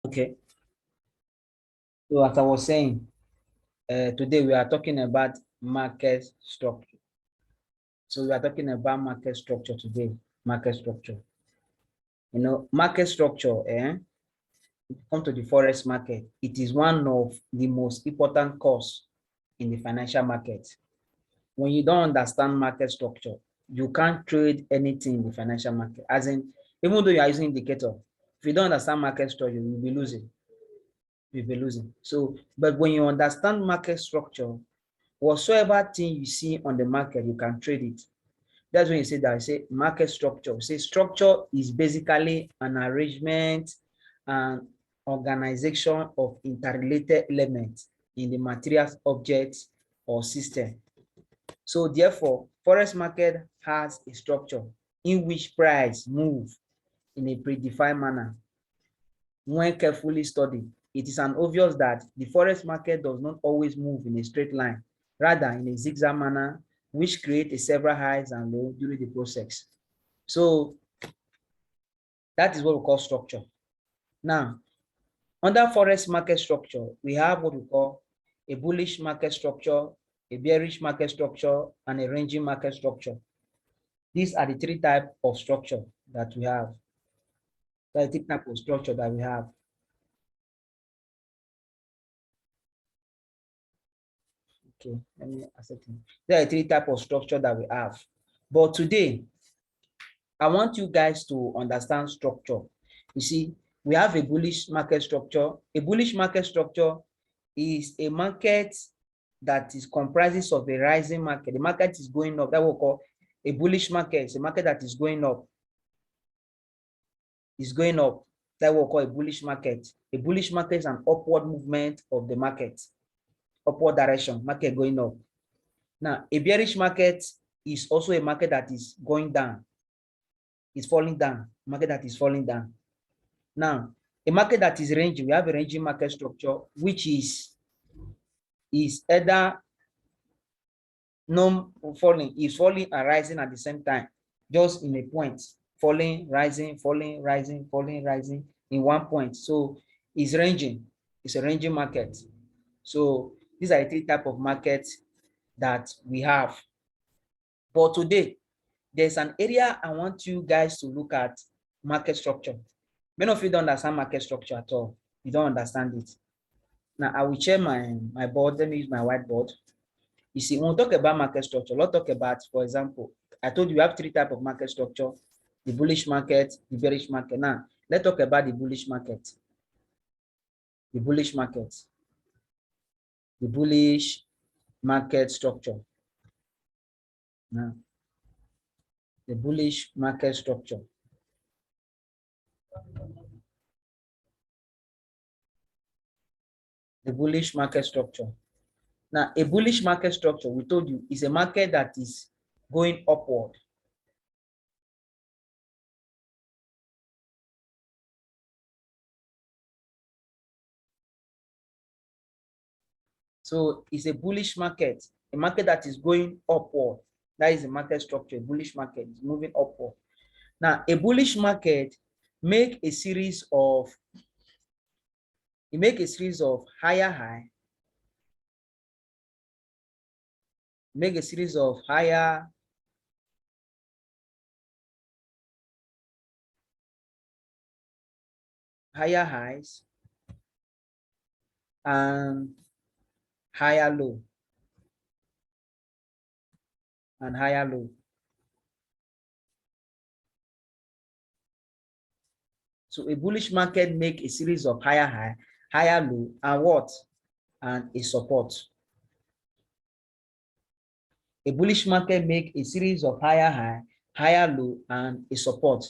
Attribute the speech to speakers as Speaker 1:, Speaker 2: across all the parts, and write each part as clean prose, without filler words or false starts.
Speaker 1: Okay. So as I was saying, today we are talking about market structure. So we are talking about market structure today. Market structure. Market structure, come to the forex market, it is one of the most important course in the financial market. When you don't understand market structure, you can't trade anything in the financial market. As in, even though you are using indicator, if you don't understand market structure, you will be losing. You'll be losing. So, but when you understand market structure, whatsoever thing you see on the market, you can trade it. That's when you say that. I say market structure. Say structure is basically an arrangement and organization of interrelated elements in the materials, objects, or system. So therefore, forex market has a structure in which price move in a predefined manner. When carefully studied, it is an obvious that the forex market does not always move in a straight line, rather in a zigzag manner, which creates several highs and lows during the process. So that is what we call structure. Now, under forex market structure, we have what we call a bullish market structure, a bearish market structure, and a ranging market structure. These are the three types of structure that we have. The three types of structure that we have. Okay, let me accept it. There are three types of structure that we have. But today, I want you guys to understand structure. You see, we have a bullish market structure. A bullish market structure is a market that is comprises of a rising market. The market is going up. That we call a bullish market. It's a market that is going up. Is going up. That we call a bullish market. A bullish market is an upward movement of the market. Upward direction, market going up. Now, a bearish market is also a market that is going down. It's falling down. Market that is falling down. Now, a market that is ranging, we have a ranging market structure, which is either falling and rising at the same time, just in a point, falling, rising, falling, rising, falling, rising in one point. So it's ranging. It's a ranging market. So these are the three types of markets that we have. But today, there's an area I want you guys to look at market structure. Many of you don't understand market structure at all. You don't understand it. Now, I will share my board. Let me use my whiteboard. You see, when we talk about market structure, let's talk about, for example, I told you we have three types of market structure: the bullish market, the bearish market. Now, let's talk about the bullish market. The bullish market. The bullish market structure. Now, the bullish market structure. The bullish market structure. Now, a bullish market structure, we told you, is a market that is going upward. So it's a bullish market, a market that is going upward. That is a market structure. A bullish market is moving upward. Now, a bullish market make a series of higher high, make a series of higher highs and higher low and higher low. So a bullish market make a series of higher high, higher low, and what? And a support. A bullish market make a series of higher high, higher low, and a support.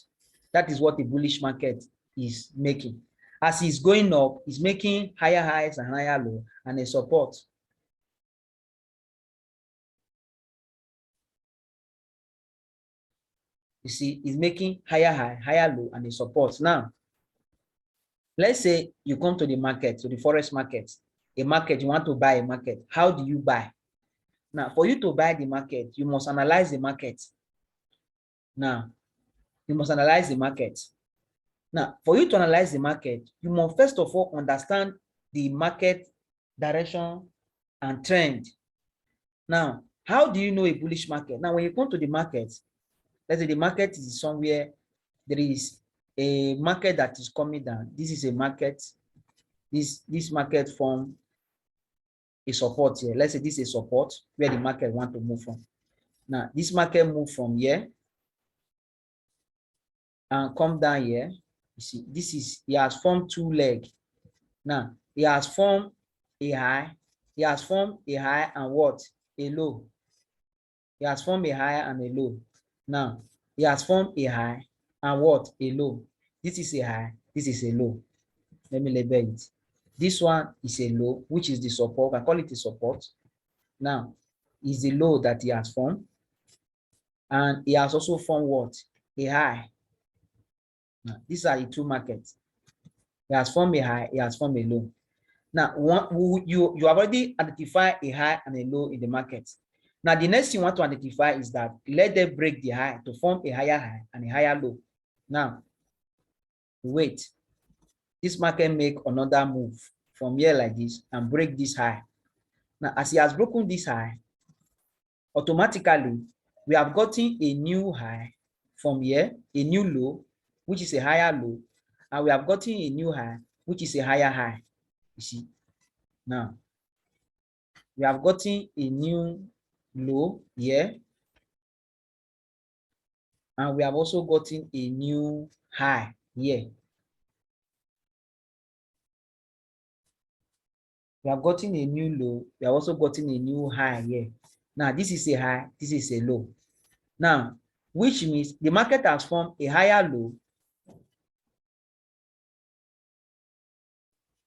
Speaker 1: That is what a bullish market is making. As it's going up, it's making higher highs and higher low and a support. You see, it's making higher high, higher low, and a support. Now, let's say you come to the market, to the forex market, a market, you want to buy a market. How do you buy? Now, for you to buy the market, you must analyze the market. Now, you must analyze the market. Now, for you to analyze the market, you must first of all understand the market direction and trend. Now, how do you know a bullish market? Now, when you come to the market, let's say the market is somewhere, there is a market that is coming down. This is a market, this market form a support here. Let's say this is a support where the market want to move from. Now, this market move from here and come down here. You see, this is, he has formed two legs. Now, he has formed a high. He has formed a high and what? A low. He has formed a high and a low. Now, he has formed a high and what? A low. This is a high. This is a low. Let me label it. This one is a low, which is the support. I call it a support. Now, is the low that he has formed. And he has also formed what? A high. Now, these are the two markets. He has formed a high. He has formed a low. Now, you have already identified a high and a low in the market. Now, the next thing you want to identify is that let them break the high to form a higher high and a higher low. Now, wait. This market make another move from here like this and break this high. Now, as he has broken this high, automatically, we have gotten a new high from here, a new low, which is a higher low, and we have gotten a new high, which is a higher high. You see, now, we have gotten a new low here, and we have also gotten a new high here. We have gotten a new low. We have also gotten a new high here. Now, this is a high. This is a low. Now, which means the market has formed a higher low.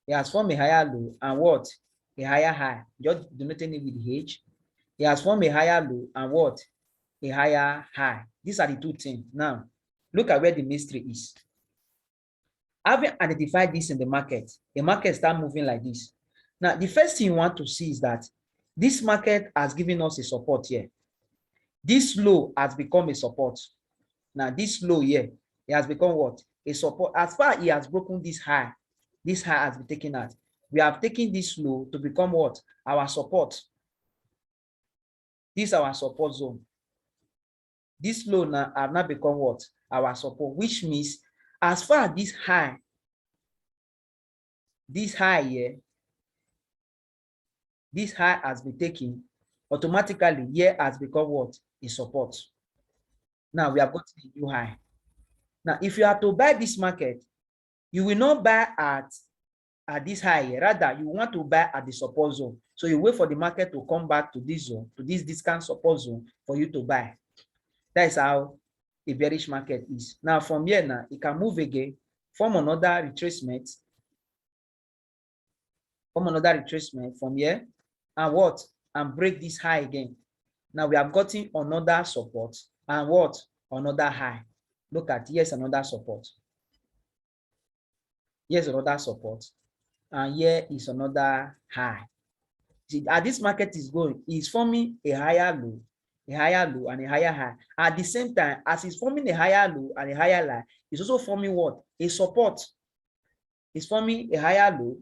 Speaker 1: It has formed a higher low and what? A higher high. Just denoting it with H. It has formed a higher low and what? A higher high. These are the two things. Now, look at where the mystery is. Having identified this in the market start moving like this. Now, the first thing you want to see is that this market has given us a support here. This low has become a support. Now, this low here, it has become what? A support. As far as he has broken this high has been taken out. We have taken this low to become what? Our support. This is our support zone. This low now have now become what? Our support, which means as far as this high here, this high has been taken, automatically here has become what? A support. Now we have got a new high. Now, if you have to buy this market, you will not buy at this high here. Rather, you want to buy at the support zone. So you wait for the market to come back to this zone, to this discount support zone for you to buy. That is how a bearish market is. Now, from here now, it can move again, form another retracement from here, and what? And break this high again. Now we have gotten another support and what? Another high. Look at, here's another support. Here's another support. And here is another high. See, as this market is going, it's forming a higher low, and a higher high. At the same time, as it's forming a higher low and a higher high, it's also forming what? A support. It's forming a higher low.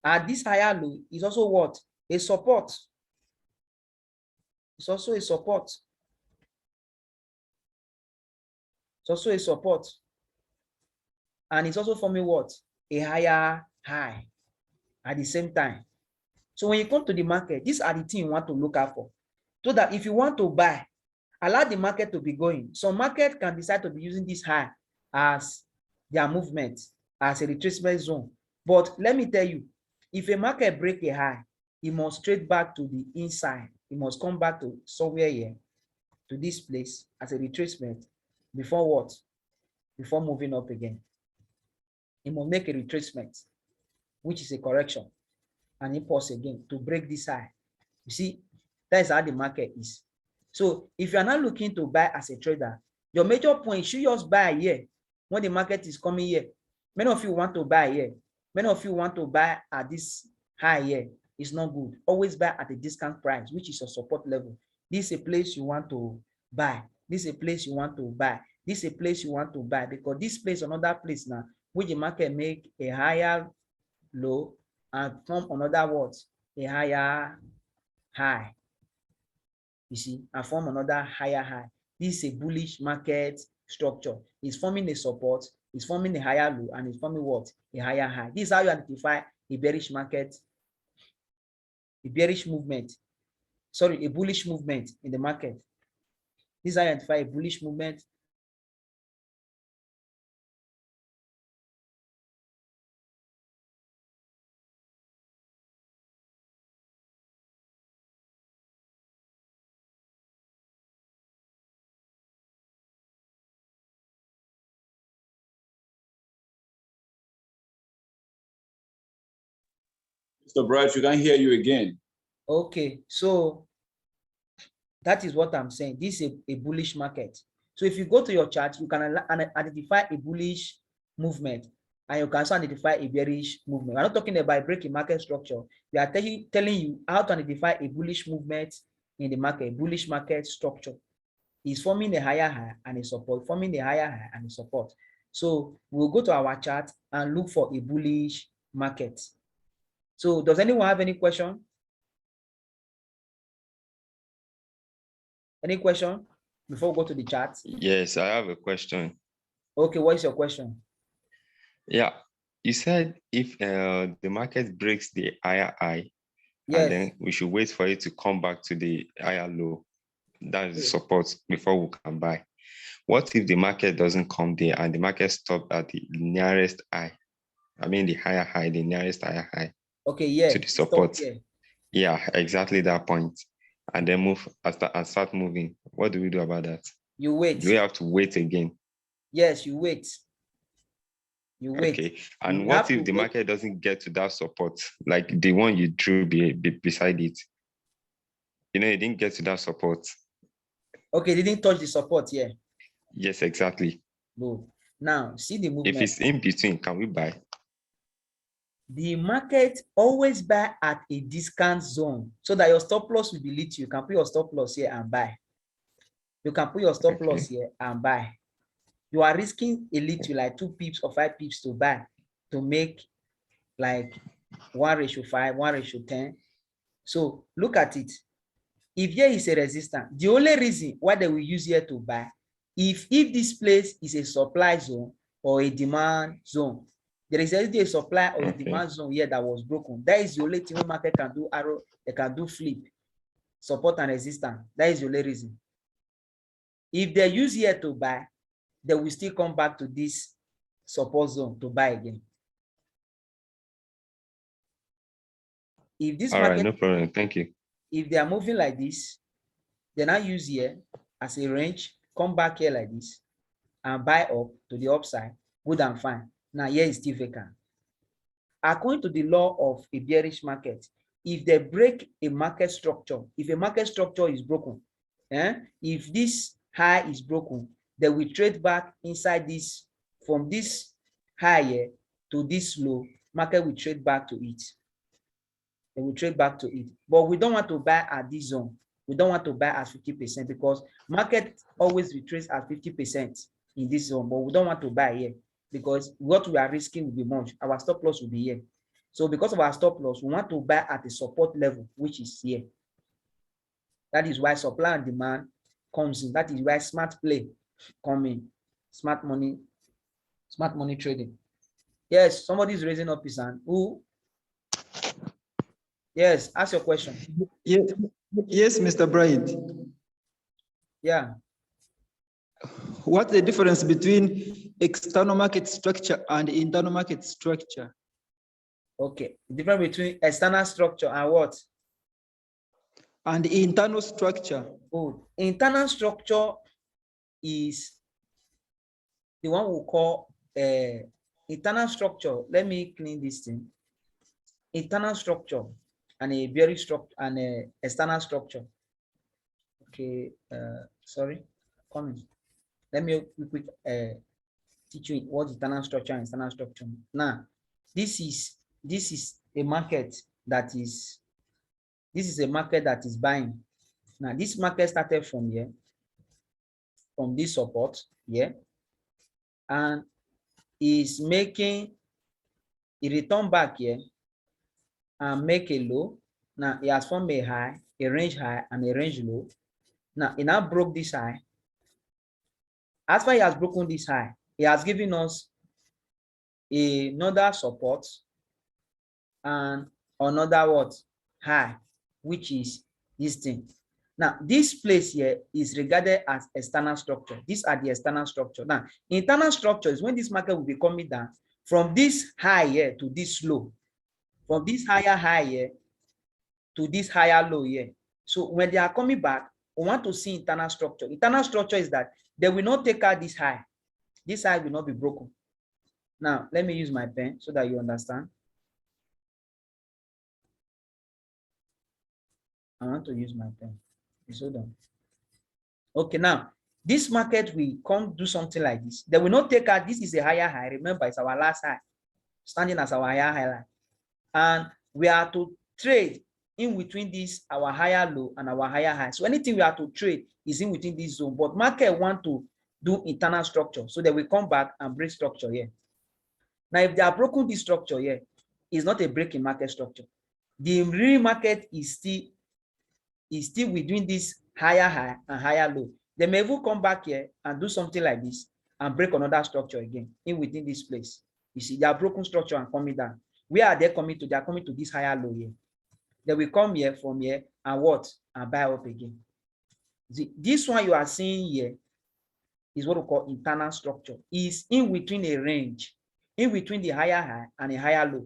Speaker 1: And this higher low is also what? A support. It's also a support. It's also a support. And it's also forming what? A higher high at the same time. So when you come to the market, these are the things you want to look out for. So that if you want to buy, allow the market to be going. Some market can decide to be using this high as their movement, as a retracement zone. But let me tell you, if a market break a high, it must straight back to the inside. It must come back to somewhere here, to this place as a retracement before what? Before moving up again. It must make a retracement, which is a correction, and it pause again to break this high. You see, that is how the market is. So if you are not looking to buy as a trader, your major point, should just buy here when the market is coming here. Many of you want to buy here. Many of you want to buy at this high here. It's not good. Always buy at a discount price, which is your support level. This is a place you want to buy. This is a place you want to buy. This is a place you want to buy because this place, another place now, which the market make a higher low and form another what? A higher high. You see, and form another higher high. This is a bullish market structure. It's forming a support, it's forming a higher low, and it's forming what? A higher high. This is how you identify a bearish market, a bearish movement. Sorry, a bullish movement in the market. This is how you identify a bullish movement.
Speaker 2: Mr. Bright, you can hear you again.
Speaker 1: Okay, so that is what I'm saying. This is a bullish market. So if you go to your chart, you can identify a bullish movement, and you can also identify a bearish movement. We're not talking about breaking market structure. We are telling you how to identify a bullish movement in the market. Bullish market structure is forming a higher high and a support, forming a higher high and a support. So we'll go to our chart and look for a bullish market. So does anyone have any question? Any question before we go to the chart?
Speaker 3: Yes, I have a question.
Speaker 1: Okay, what is your question?
Speaker 3: Yeah, you said if the market breaks the higher high,
Speaker 1: yes,
Speaker 3: and then we should wait for it to come back to the higher low. That is the support before we can buy. What if the market doesn't come there and the market stopped at the nearest high? I mean the higher high, the nearest higher high.
Speaker 1: Okay, yeah.
Speaker 3: To the support. Yeah, exactly that point. And then move and start moving. What do we do about that?
Speaker 1: You wait.
Speaker 3: Do we have to wait again?
Speaker 1: Yes, you wait. You wait.
Speaker 3: Okay. And what if the market doesn't get to that support, like the one you drew beside it? You know, it didn't get to that support.
Speaker 1: Okay, it didn't touch the support, yeah.
Speaker 3: Yes, exactly.
Speaker 1: Good. Now, see the movement.
Speaker 3: If it's in between, can we buy?
Speaker 1: The market always buy at a discount zone so that your stop loss will be lit. You can put your stop loss here and buy. You can put your stop loss here and buy. You are risking a little, like 2 pips or 5 pips to buy, to make like 1:5, 1:10. So look at it. If here is a resistance, the only reason why they will use here to buy, if this place is a supply zone or a demand zone, there is already a supply or a demand zone here that was broken. That is the only thing the market can do arrow, they can do flip, support and resistance. That is the only reason. If they use here to buy, they will still come back to this support zone to buy again. If this
Speaker 3: market, no problem, thank you.
Speaker 1: If they are moving like this, they now use here as a range, come back here like this, and buy up to the upside, good and fine. Now here is still vacant. According to the law of a bearish market, if they break a market structure, if a market structure is broken, if this high is broken, they will trade back inside this, from this higher to this low, market will trade back to it. They will trade back to it. But we don't want to buy at this zone. We don't want to buy at 50% because market always retraces at 50% in this zone, but we don't want to buy here because what we are risking will be much. Our stop loss will be here. So because of our stop loss, we want to buy at a support level, which is here. That is why supply and demand comes in. That is why smart play come in. Smart money trading. Yes, somebody is raising up his hand. Who? Yes, ask your question.
Speaker 4: Yes, Mr. Bright.
Speaker 1: Yeah.
Speaker 4: What's the difference between external market structure and internal market structure?
Speaker 1: Okay, the difference between external structure and what?
Speaker 4: And internal structure.
Speaker 1: Oh, internal structure is the one we call internal structure. Let me clean this thing. Internal structure and a bearish structure and a external structure. Okay, sorry, coming. Let me quick teach you what internal structure and external structure. Now, this is a market that is a market that is buying. Now, this market started from here. from this support here, and is making a return back here and make a low. Now he has formed a high, a range high, and a range low. Now he now broke this high. After he has broken this high, he has given us another support and another what? High, which is this thing. Now, this place here is regarded as external structure. These are the external structure. Now, internal structure is when this market will be coming down from this high here to this low, from this higher high here to this higher low here. So when they are coming back, we want to see internal structure. Internal structure is that they will not take out this high. This high will not be broken. Now, let me use my pen so that you understand. I want to use my pen. Please hold on. Okay, now this market will come do something like this. They will not take out. This is a higher high. Remember, it's our last high, standing as our higher high line. And we are to trade in between this, our higher low and our higher high. So anything we are to trade is in between this zone. But market want to do internal structure. So they will come back and break structure here. Now, if they are broken this structure here, it's not a break in market structure. The real market is still within this higher high and higher low. They may even come back here and do something like this and break another structure again in within this place. You see, they are broken structure and coming down. Where are they coming to? They are coming to this higher low here. They will come here from here and what? And buy up again. See, this one you are seeing here is what we call internal structure. Is in between a range, in between the higher high and a higher low.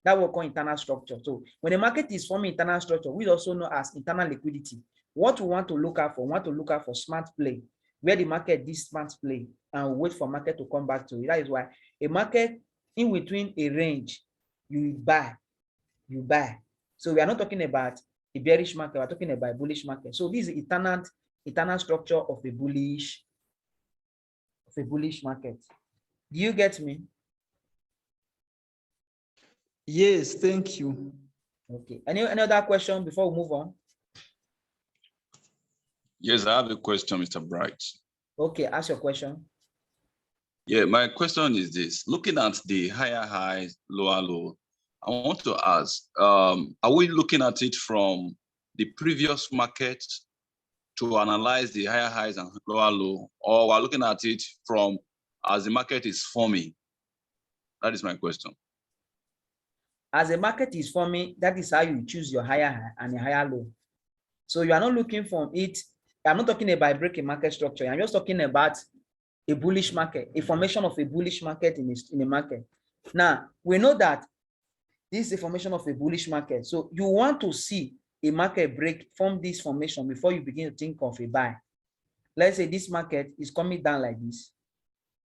Speaker 1: That will call internal structure. So when the market is forming internal structure, we also know as internal liquidity. What we want to look out for, we want to look out for smart play, where the market this smart play and wait for market to come back to it. That is why a market in between a range, you buy. So we are not talking about a bearish market, we're talking about a bullish market. So this is internal structure of a bullish market. Do you get me?
Speaker 4: Yes, thank you.
Speaker 1: Okay. Any other question before we move on?
Speaker 2: Yes, I have a question, Mr. Bright.
Speaker 1: Okay, ask your question.
Speaker 2: Yeah, my question is this. Looking at the higher highs, lower low, I want to ask, are we looking at it from the previous market to analyze the higher highs and lower low, or we're looking at it from as the market is forming? That is my question.
Speaker 1: As a market is forming, that is how you choose your higher high and a higher low. So you are not looking from it. I'm not talking about breaking market structure. I'm just talking about a bullish market, a formation of a bullish market in a market. Now, we know that this is a formation of a bullish market. So you want to see a market break from this formation before you begin to think of a buy. Let's say this market is coming down like this.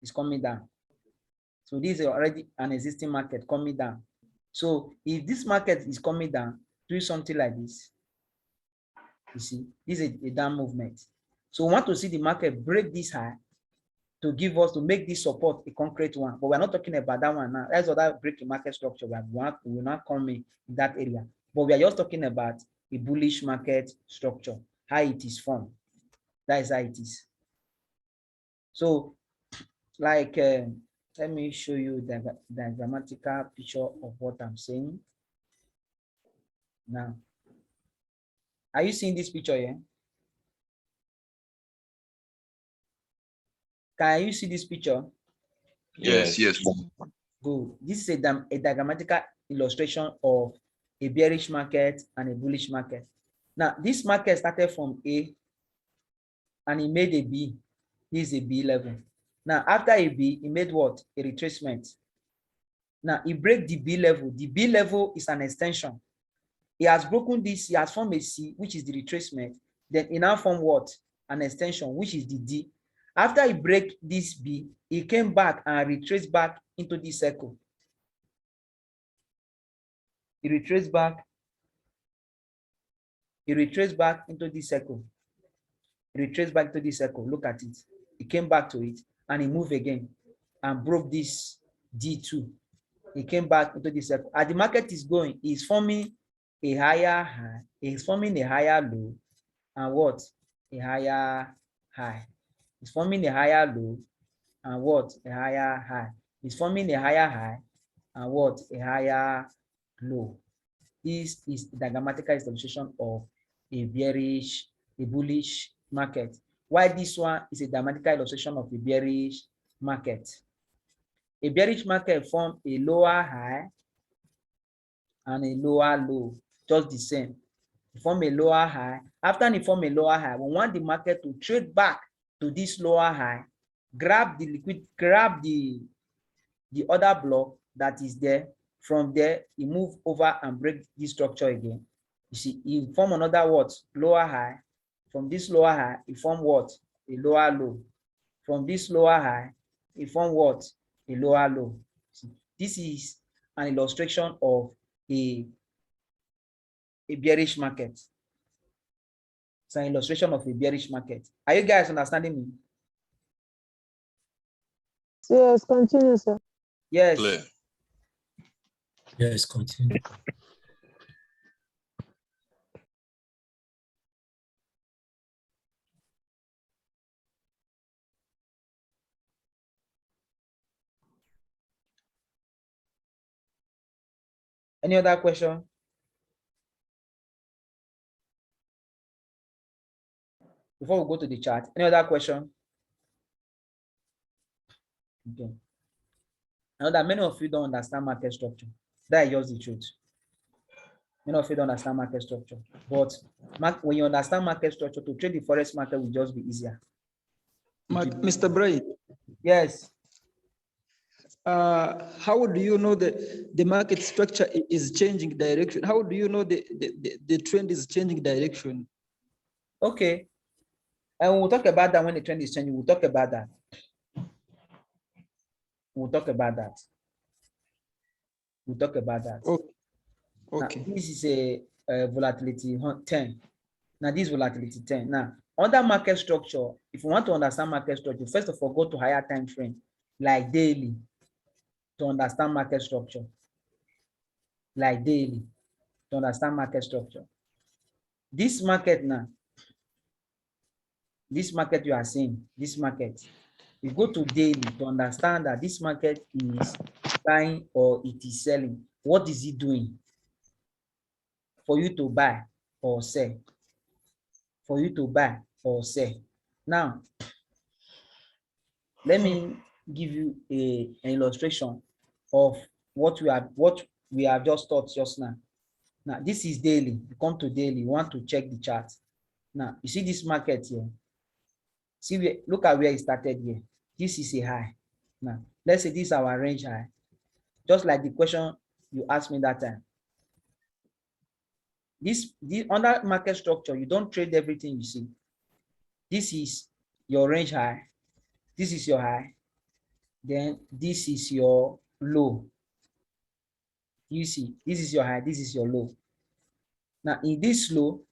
Speaker 1: It's coming down. So this is already an existing market coming down. So if this market is coming down, do something like this. You see, this is a down movement. So we want to see the market break this high to give us, to make this support a concrete one. But we're not talking about that one now. That's other breaking market structure. We will not come in that area. But we are just talking about a bullish market structure, how it is formed. That is how it is. So, like, let me show you the grammatical picture of what I'm saying. Now, are you seeing this picture here? Can you see this picture?
Speaker 2: Yes.
Speaker 1: Good. This is a diagrammatical illustration of a bearish market and a bullish market. Now, this market started from A and it made a B. This is a B level. Now, after a B, it made what? A retracement. Now, it break the B level. The B level is an extension. He has broken this. He has formed a C, which is the retracement. Then he now formed what? An extension, which is the D. After he break this B, he came back and retraced back into this circle. He retraced back into this circle. He retraced back to this circle. Look at it. He came back to it and he moved again and broke this D2. He came back into this circle. As the market is going, he's forming a higher high, he's forming a higher low, and what? A higher high. It's forming a higher low and what? A higher high. It's forming a higher high and what? A higher low. This is the grammatical illustration of a bearish, a bullish market. Why this one is a grammatical illustration of a bearish market. A bearish market forms a lower high and a lower low, just the same. It form a lower high. After it form a lower high, we want the market to trade back to this lower high, grab the liquid, grab the other block that is there. From there, it move over and break this structure again. You see, it form another what? Lower high. From this lower high, it form what? A lower low. From this lower high, it form what? A lower low. See, this is an illustration of a bearish market. It's an illustration of a bearish market. Are you guys understanding me?
Speaker 5: Yes, continue, sir.
Speaker 1: Yes.
Speaker 2: Clear.
Speaker 6: Yes, continue.
Speaker 1: Any other question? Before we go to the chart, any other question? Okay. I know that many of you don't understand market structure. That is just the truth. Many of you don't understand market structure. But when you understand market structure, to trade the forex market will just be easier.
Speaker 4: Mr. Bray,
Speaker 1: Yes.
Speaker 4: how do you know that the market structure is changing direction? How do you know the trend is changing direction?
Speaker 1: Okay. And we'll talk about that when the trend is changing. We'll talk about that. We'll talk about that. We'll talk about that.
Speaker 4: Okay.
Speaker 1: Now, this is a volatility 10. Now, this volatility 10. Now, under market structure, if you want to understand market structure, first of all, go to higher time frame, like daily, to understand market structure. Like daily, to understand market structure. This market now, this market you are seeing, this market, you go to daily to understand that this market is buying or it is selling. What is it doing for you to buy or sell? For you to buy or sell. Now, let me give you an illustration of what we have just taught just now. Now, this is daily. You come to daily, you want to check the chart. Now, you see this market here. See, look at where it started here. This is a high. Now, let's say this is our range high. Just like the question you asked me that time. This under market structure, you don't trade everything you see. This is your range high. This is your high. Then this is your low. You see, this is your high, this is your low. Now, in this low,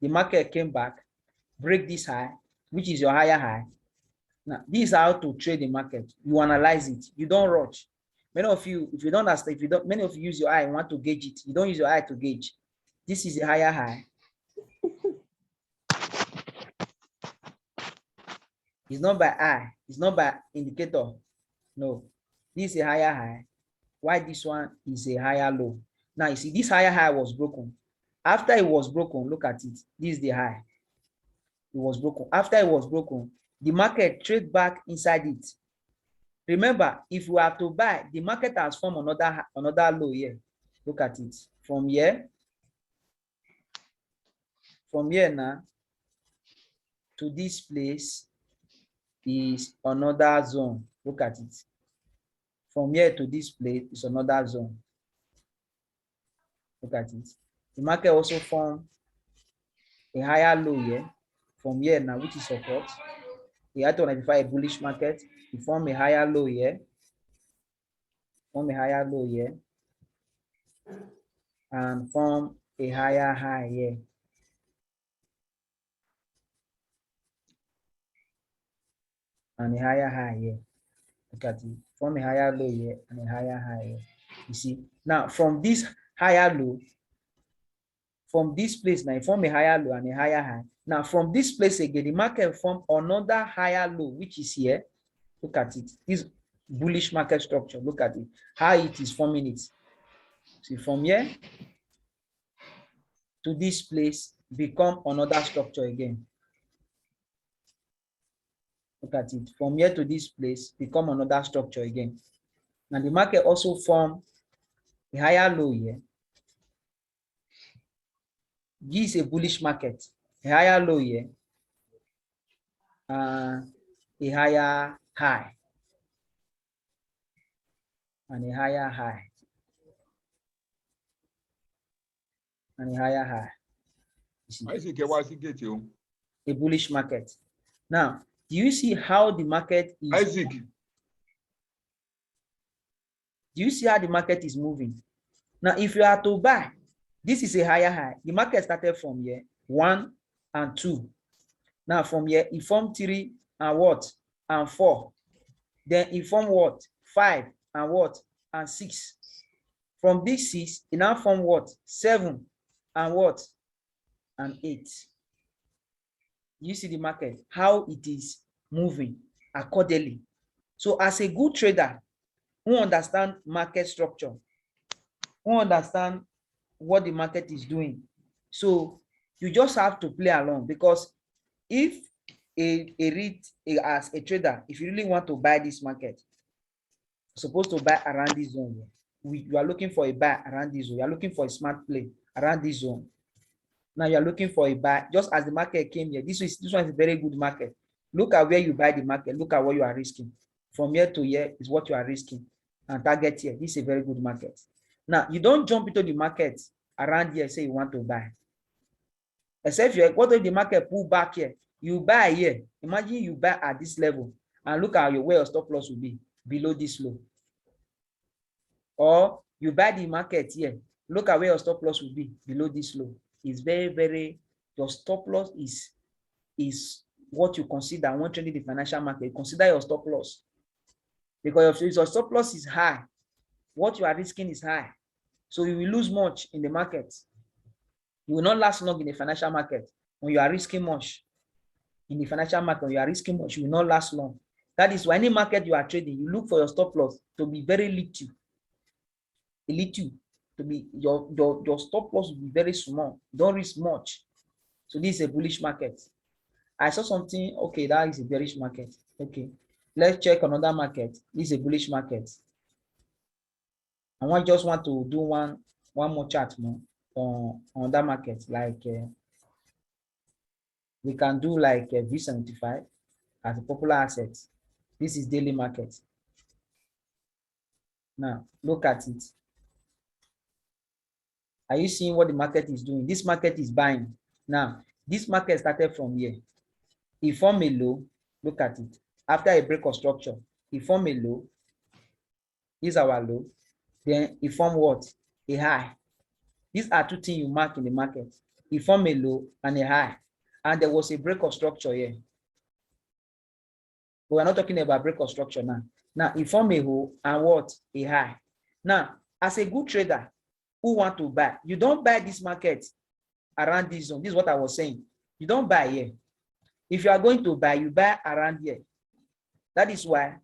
Speaker 1: the market came back, break this high, which is your higher high. Now, this is how to trade the market. You analyze it. You don't rush. Many of you, if you don't understand, many of you use your eye and want to gauge it. You don't use your eye to gauge. This is a higher high. It's not by eye. It's not by indicator. No. This is a higher high. Why this one is a higher low? Now, you see, this higher high was broken. After it was broken, look at it. This is the high. It was broken. After it was broken, the market trade back inside it. Remember, if we have to buy, the market has formed another low here. Look at it. From here now to this place is another zone. Look at it. From here to this place is another zone. Look at it. The market also formed a higher low here. From here now, which is support. We had to identify a bullish market. We form a higher low here. Form a higher low here. And form a higher high here. And a higher high here. Look at it. Form a higher low here and a higher high here. You see? Now, from this higher low, from this place now, form a higher low and a higher high. Now, from this place again, the market form another higher low, which is here. Look at it. This bullish market structure. Look at it. How it is forming it. See, from here to this place, become another structure again. Look at it. From here to this place, become another structure again. Now, the market also form a higher low here. This is a bullish market. A higher low here. A higher high. And a higher high. And a higher high. A bullish market. Now, do you see how the market is?
Speaker 7: Isaac.
Speaker 1: Do you see how the market is moving? Now, if you are to buy, this is a higher high. The market started from here, 1 and 2. Now, from here, it formed 3 and what? And 4. Then it formed what? 5 and what? And 6. From this 6, it now formed what? 7 and what? And 8. You see the market, how it is moving accordingly. So as a good trader who understand market structure, who understand what the market is doing, so you just have to play along, because if as a trader, if you really want to buy this market, you're supposed to buy around this zone. You are looking for a buy around this zone. You are looking for a smart play around this zone. Now you are looking for a buy, just as the market came here. This one is a very good market. Look at where you buy the market. Look at what you are risking. From here to here is what you are risking. And target here. This is a very good market. Now, you don't jump into the market around here and say you want to buy. Except what if the market pull back here? You buy here. Imagine you buy at this level and look at where your stop loss will be below this low. Or you buy the market here. Look at where your stop loss will be below this low. It's your stop loss is what you consider when trading the financial market. You consider your stop loss. Because if your stop loss is high, what you are risking is high. So you will lose much in the market. You will not last long in the financial market. When you are risking much in the financial market, when you are risking much, you will not last long. That is why any market you are trading, you look for your stop loss to be very little. To be your stop loss will be very small. Don't risk much. So this is a bullish market. I saw something. Okay, that is a bearish market. Okay, let's check another market. This is a bullish market. I just want to do one more chart more on that market. Like we can do like V75 as a popular asset. This is daily market. Now look at it. Are you seeing what the market is doing? This market is buying. Now, this market started from here. It formed a low. Look at it. After a break of structure, it formed a low. This is our low. Then it formed what? A high. These are two things you mark in the market. It formed a low and a high. And there was a break of structure here. But we're not talking about break of structure now. Now, it formed a low and what? A high. Now, as a good trader, who want to buy, you don't buy this market around this zone. This is what I was saying. You don't buy here. If you are going to buy, you buy around here. That is why